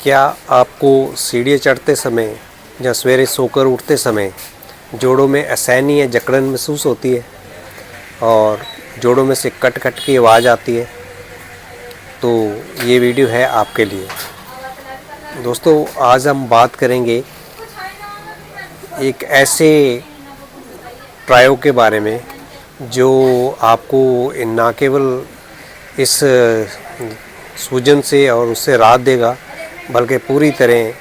क्या आपको सीढ़ियाँ चढ़ते समय या सवेरे सोकर उठते समय जोड़ों में असहनीय या जकड़न महसूस होती है और जोड़ों में से कट कट की आवाज़ आती है? तो ये वीडियो है आपके लिए। दोस्तों, आज हम बात करेंगे एक ऐसे ट्रायो के बारे में जो आपको ना केवल इस सूजन से और उससे राहत देगा बल्कि पूरी तरह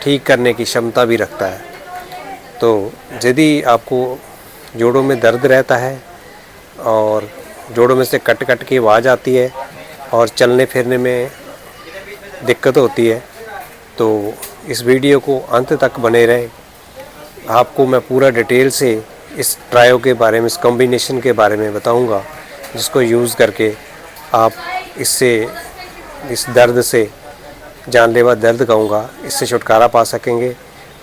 ठीक करने की क्षमता भी रखता है। तो यदि आपको जोड़ों में दर्द रहता है और जोड़ों में से कट कट की आवाज़ आती है और चलने फिरने में दिक्कत होती है, तो इस वीडियो को अंत तक बने रहें। आपको मैं पूरा डिटेल से इस ट्रायो के बारे में, इस कॉम्बिनेशन के बारे में बताऊंगा, जिसको यूज़ करके आप इस दर्द से, जानलेवा दर्द कहूँगा, इससे छुटकारा पा सकेंगे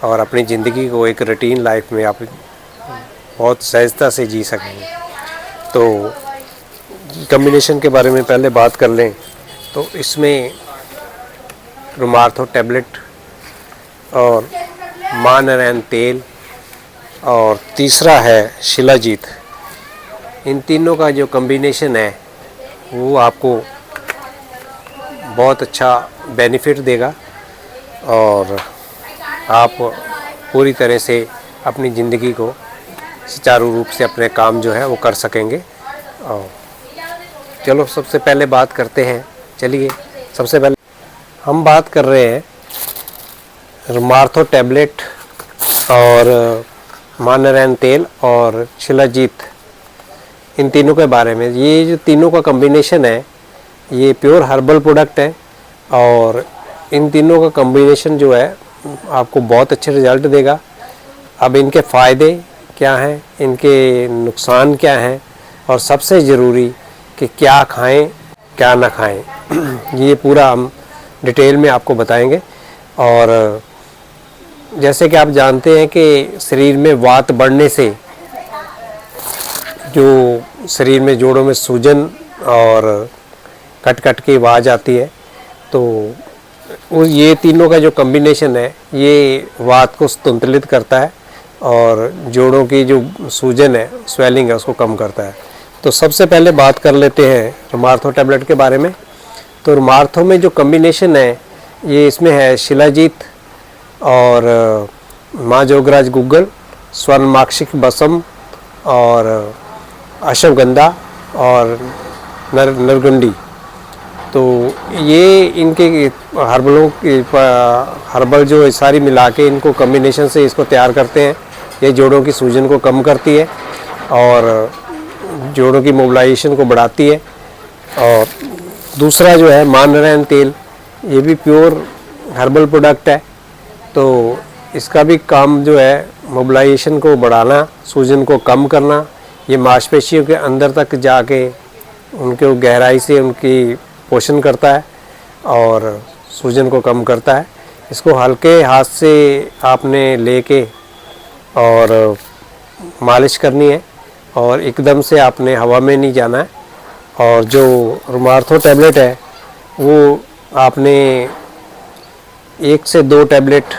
और अपनी ज़िंदगी को एक रूटीन लाइफ में आप बहुत सहजता से जी सकेंगे। तो कॉम्बिनेशन के बारे में पहले बात कर लें तो इसमें रुमार्थो टैबलेट और माँ नारायण तेल और तीसरा है शिलाजीत। इन तीनों का जो कॉम्बिनेशन है वो आपको बहुत अच्छा बेनिफिट देगा और आप पूरी तरह से अपनी ज़िंदगी को सुचारू रूप से अपने काम जो है वो कर सकेंगे। और चलो सबसे पहले बात करते हैं। चलिए, सबसे पहले हम बात कर रहे हैं रुमार्थो टैबलेट और माँ नारायण तेल और शिलाजीत, इन तीनों के बारे में। ये जो तीनों का कॉम्बिनेशन है ये प्योर हर्बल प्रोडक्ट है और इन तीनों का कॉम्बिनेशन जो है आपको बहुत अच्छे रिज़ल्ट देगा। अब इनके फ़ायदे क्या हैं, इनके नुकसान क्या हैं और सबसे ज़रूरी कि क्या खाएं क्या ना खाएं ये पूरा हम डिटेल में आपको बताएंगे। और जैसे कि आप जानते हैं कि शरीर में वात बढ़ने से जो शरीर में जोड़ों में सूजन और कट कट की आवाज़ आती है, तो ये तीनों का जो कॉम्बिनेशन है ये वात को संतुलित करता है और जोड़ों की जो सूजन है, स्वेलिंग है, उसको कम करता है। तो सबसे पहले बात कर लेते हैं रुमार्थो टैबलेट के बारे में। तो रुमार्थो में जो कॉम्बिनेशन है ये इसमें है शिलाजीत और माँ जोगराज गुग्गल, स्वर्णमाक्षिक बसम और अश्वगंधा और नरगुंडी। तो ये इनके हर्बल जो सारी मिला के इनको कॉम्बिनेशन से इसको तैयार करते हैं। ये जोड़ों की सूजन को कम करती है और जोड़ों की मोबिलाइजेशन को बढ़ाती है। और दूसरा जो है माँ नारायण तेल, ये भी प्योर हर्बल प्रोडक्ट है। तो इसका भी काम जो है मोबिलाइजेशन को बढ़ाना, सूजन को कम करना, ये मांसपेशियों के अंदर तक जाके उनको गहराई से उनकी पोषण करता है और सूजन को कम करता है। इसको हल्के हाथ से आपने लेके और मालिश करनी है और एकदम से आपने हवा में नहीं जाना है। और जो रुमार्थो टैबलेट है वो आपने 1 से 2 टैबलेट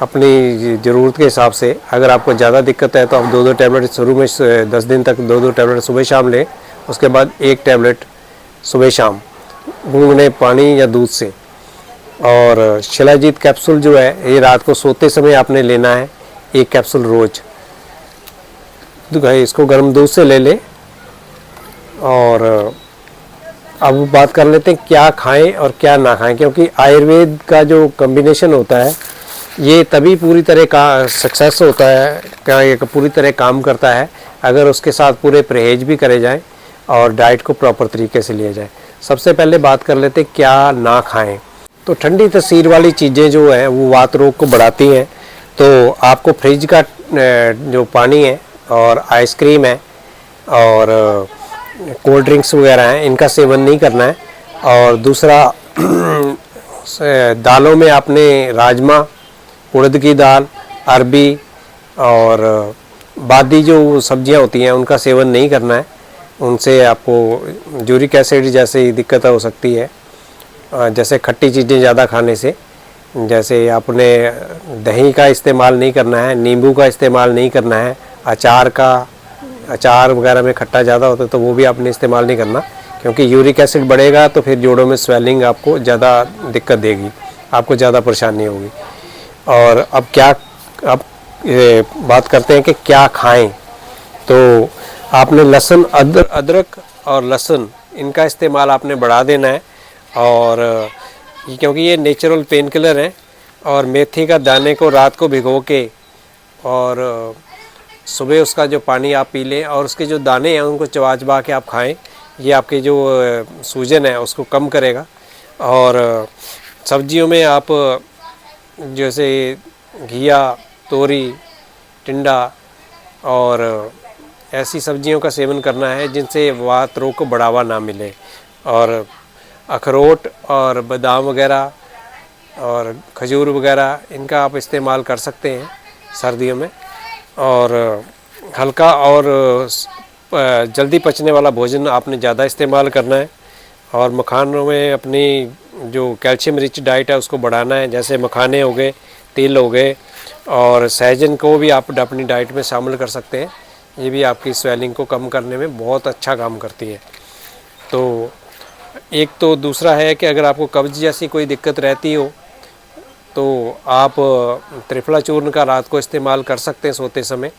अपनी ज़रूरत के हिसाब से, अगर आपको ज़्यादा दिक्कत है तो आप 2-2 टैबलेट शुरू में 10 दिन तक 2-2 टैबलेट सुबह शाम लें, उसके बाद 1 टैबलेट सुबह शाम गुनगुने पानी या दूध से। और शिलाजीत कैप्सूल जो है ये रात को सोते समय आपने लेना है, 1 कैप्सूल रोज़। इसको गर्म दूध से ले लें। और अब बात कर लेते हैं क्या खाएं और क्या ना खाएं, क्योंकि आयुर्वेद का जो कॉम्बिनेशन होता है ये तभी पूरी तरह का सक्सेस होता है, क्या ये पूरी तरह काम करता है अगर उसके साथ पूरे परहेज भी करे जाएं और डाइट को प्रॉपर तरीके से लिया जाए। सबसे पहले बात कर लेते हैं क्या ना खाएं। तो ठंडी तसीर वाली चीज़ें जो हैं वो वात रोग को बढ़ाती हैं। तो आपको फ्रिज का जो पानी है और आइसक्रीम है और कोल्ड ड्रिंक्स वगैरह हैं, इनका सेवन नहीं करना है। और दूसरा दालों में आपने राजमा, उड़द की दाल, अरबी और बादी जो सब्जियां होती हैं उनका सेवन नहीं करना है। उनसे आपको यूरिक एसिड जैसी दिक्कत हो सकती है, जैसे खट्टी चीज़ें ज़्यादा खाने से। जैसे आपने दही का इस्तेमाल नहीं करना है, नींबू का इस्तेमाल नहीं करना है, अचार वगैरह में खट्टा ज़्यादा होता है तो वो भी आपने इस्तेमाल नहीं करना, क्योंकि यूरिक एसिड बढ़ेगा तो फिर जोड़ों में स्वेलिंग आपको ज़्यादा दिक्कत देगी, आपको ज़्यादा परेशानी होगी। और अब बात करते हैं कि क्या खाएं। तो आपने लहसुन, अदरक और लहसुन इनका इस्तेमाल आपने बढ़ा देना है, और क्योंकि ये नेचुरल पेन किलर हैं। और मेथी का दाने को रात को भिगो के और सुबह उसका जो पानी आप पी लें और उसके जो दाने हैं उनको चबा चबा के आप खाएं, ये आपके जो सूजन है उसको कम करेगा। और सब्जियों में आप जैसे घिया, तोरी, टिंडा और ऐसी सब्जियों का सेवन करना है जिनसे वात रोग को बढ़ावा ना मिले। और अखरोट और बादाम वगैरह और खजूर वगैरह इनका आप इस्तेमाल कर सकते हैं सर्दियों में। और हल्का और जल्दी पचने वाला भोजन आपने ज़्यादा इस्तेमाल करना है। और मखानों में अपनी जो कैल्शियम रिच डाइट है उसको बढ़ाना है, जैसे मखाने हो गए, तिल हो गए, और सहजन को भी आप अपनी डाइट में शामिल कर सकते हैं। ये भी आपकी स्वेलिंग को कम करने में बहुत अच्छा काम करती है। तो एक तो दूसरा है कि अगर आपको कब्ज़ जैसी कोई दिक्कत रहती हो तो आप त्रिफला चूर्ण का रात को इस्तेमाल कर सकते हैं सोते समय।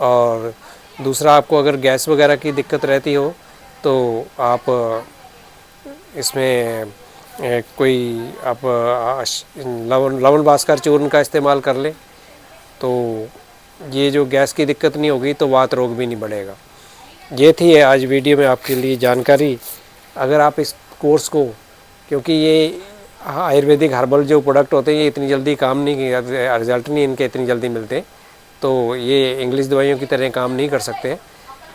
और दूसरा, आपको अगर गैस वगैरह की दिक्कत रहती हो तो आप इसमें कोई आप लवण भास्कर चूर्ण का इस्तेमाल कर लें, तो ये जो गैस की दिक्कत नहीं होगी तो वात रोग भी नहीं बढ़ेगा। ये थी आज वीडियो में आपके लिए जानकारी। अगर आप इस कोर्स को, क्योंकि ये आयुर्वेदिक हर्बल जो प्रोडक्ट होते हैं ये इतनी जल्दी काम नहीं, रिजल्ट नहीं इनके इतनी जल्दी मिलते, तो ये इंग्लिश दवाइयों की तरह काम नहीं कर सकते।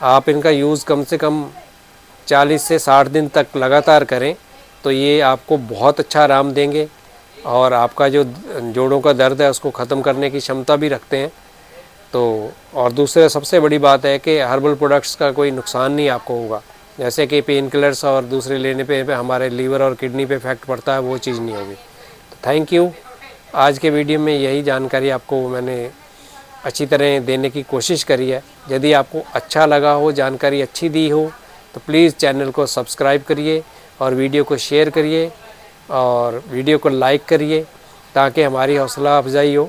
आप इनका यूज़ कम से कम 40 से 60 दिन तक लगातार करें तो ये आपको बहुत अच्छा आराम देंगे, और आपका जो जोड़ों का दर्द है उसको ख़त्म करने की क्षमता भी रखते हैं। तो और दूसरे सबसे बड़ी बात है कि हर्बल प्रोडक्ट्स का कोई नुकसान नहीं आपको होगा, जैसे कि पेन किलर्स और दूसरे लेने पे हमारे लीवर और किडनी पे इफेक्ट पड़ता है, वो चीज़ नहीं होगी। तो थैंक यू। आज के वीडियो में यही जानकारी आपको मैंने अच्छी तरह देने की कोशिश करी है। यदि आपको अच्छा लगा हो, जानकारी अच्छी दी हो, तो प्लीज़ चैनल को सब्सक्राइब करिए और वीडियो को शेयर करिए और वीडियो को लाइक करिए, ताकि हमारी हौसला अफजाई हो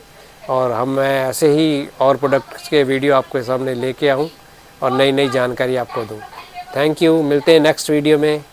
और मैं ऐसे ही और प्रोडक्ट्स के वीडियो आपके सामने लेके आऊँ और नई नई जानकारी आपको दूँ। Thank you. मिलते हैं नेक्स्ट वीडियो में।